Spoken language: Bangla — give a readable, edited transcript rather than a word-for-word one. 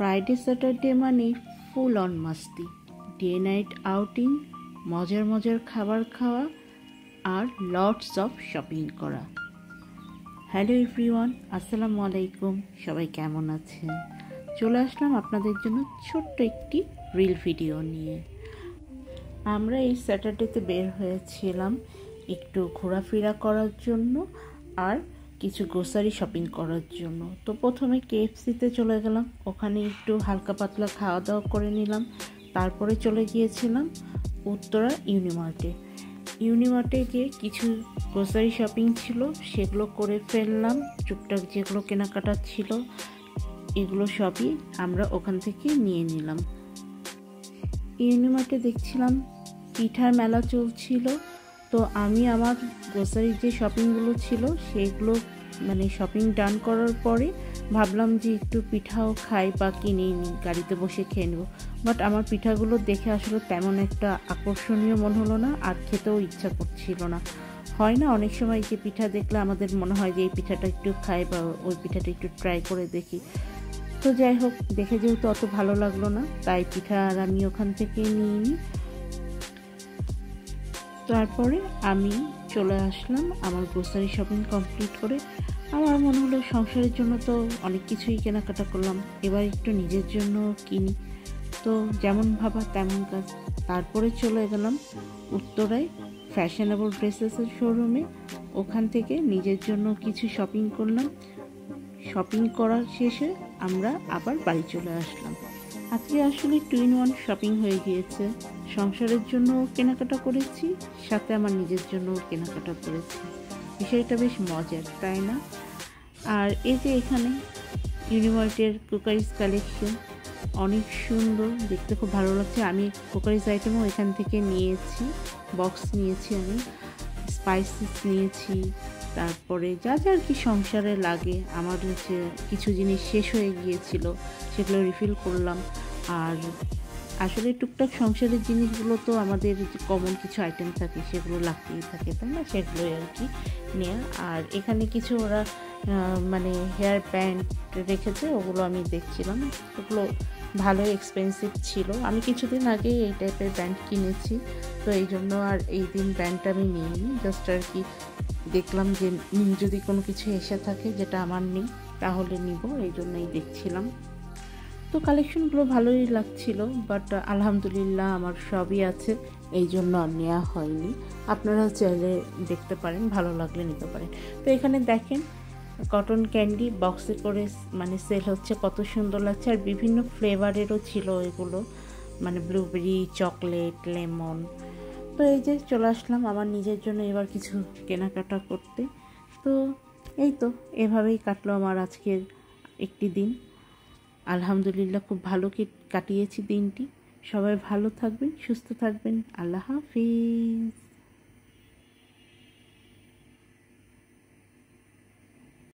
ফ্রাইডে স্যাটারডে মানে full on Masti, day night outing, মজার মজার খাবার খাওয়া আর লটস অফ শপিং করা। হ্যালো এভরিওয়ান, আসসালামু আলাইকুম। সবাই কেমন আছেন? চলে আসলাম আপনাদের জন্য ছোট্ট একটি রিল ভিডিও নিয়ে। আমরা এই স্যাটারডেতে বের হয়েছিলাম একটু ঘোরাফেরা করার জন্য আর কিছু গ্রোসারি শপিং করার জন্য। তো প্রথমে KFCতে চলে গেলাম, ওখানে একটু হালকা পাতলা খাওয়া দাওয়া করে নিলাম। তারপরে চলে গিয়েছিলাম উত্তরা ইউনিমার্টে গিয়ে কিছু গ্রোসারি শপিং ছিল, সেগুলো করে ফেললাম। টুকটাক যেগুলো কেনাকাটা ছিল এগুলো সবই আমরা ওখান থেকে নিয়ে নিলাম। ইউনিমার্টে দেখছিলাম পিঠার মেলা চলছিল, তো আমি আমার গ্রোসারির যে শপিংগুলো ছিল সেগুলো শপিং ডান করার পরে ভাবলাম যে একটু পিঠাও খাই বা কিনে নিই, গাড়িতে বসে খেয়ে নেব। বাট আমার পিঠাগুলো দেখে আসলে তেমন একটা আকর্ষণীয় মনে হলো না, আর খেতেও ইচ্ছা করছিল না। হয় না অনেক সময় যে পিঠা দেখলে আমাদের মনে হয় যে এই পিঠাটা একটু খাই বা ওই পিঠাটা একটু ট্রাই করে দেখি। তো যাই হোক, দেখে যেহেতু অত ভালো লাগলো না, তাই পিঠা আর আমি ওখান থেকে নিয়ে নিই। তারপরে আমি চলে আসলাম আমার গ্রোসারি শপিং কমপ্লিট করে। আমার মনে হলো সংসারের জন্য তো অনেক কিছুই কেনাকাটা করলাম, এবার একটু নিজের জন্য কিনি। তো যেমন ভাবা তেমন কাজ। তারপরে চলে গেলাম উত্তরায় ফ্যাশনেবল ড্রেসেসের শোরুমে, ওখান থেকে নিজের জন্য কিছু শপিং করলাম। শপিং করার শেষে আমরা আবার বাড়ি চলে আসলাম। আজকে আসলে 2-in-1 শপিং হয়ে গিয়েছে। সংসারের জন্য কেনাকাটা করেছি, সাথে আমার নিজের জন্য কেনাকাটা করেছি। বিষয়টা বেশ মজার, তাই না? আর এই যে এখানে ইউনিমার্টের কুকারিজ কালেকশন অনেক সুন্দর, দেখতে খুব ভালো লাগছে। আমি কুকারিজ আইটেমও এখান থেকে নিয়েছি, বক্স নিয়েছি, আমি স্পাইসেস নিয়েছি, তারপরে যা যা আর কি সংসারে লাগে। আমার হচ্ছে কিছু জিনিস শেষ হয়ে গিয়েছিল, সেগুলো রিফিল করলাম। আর আসলে টুকটাক সংসারের জিনিসগুলো তো আমাদের কমন কিছু আইটেম থাকে, সেগুলো লাগতেই থাকে, তাই না? সেগুলোই আর কি নেওয়া। আর এখানে কিছু ওরা হেয়ার ব্যান্ড রেখেছে, ওগুলো আমি দেখছিলাম। ওগুলো ভালো এক্সপেন্সিভ ছিল। আমি কিছুদিন আগে এই টাইপের ব্যান্ড কিনেছি, তো এই জন্য আর এই দিন ব্যান্ডটা আমি নিইনি। জাস্ট আর কি দেখলাম যে যদি কোনো কিছু এসে থাকে যেটা আমার নেই তাহলে নিব, এই জন্যই দেখছিলাম। তো কালেকশনগুলো ভালোই লাগছিল, বাট আলহামদুলিল্লাহ আমার সবই আছে, এই জন্য আর নেওয়া হয়নি। আপনারাও চাইলে দেখতে পারেন, ভালো লাগলে নিতে পারেন। তো এখানে দেখেন কটন ক্যান্ডি বক্সে করে সেল হচ্ছে, কত সুন্দর লাগছে। আর বিভিন্ন ফ্লেভারেরও ছিল এগুলো, ব্লুবেরি, চকলেট, লেমন। তো এই যে চলে আসলাম আমার নিজের জন্য এবার কিছু কেনাকাটা করতে। তো এই তো এভাবেই কাটলো আমার আজকের একটি দিন। আলহামদুলিল্লাহ খুব ভালো কাটিয়েছি দিনটি। সবাই ভালো থাকবেন, সুস্থ থাকবেন। আল্লাহ হাফিজ।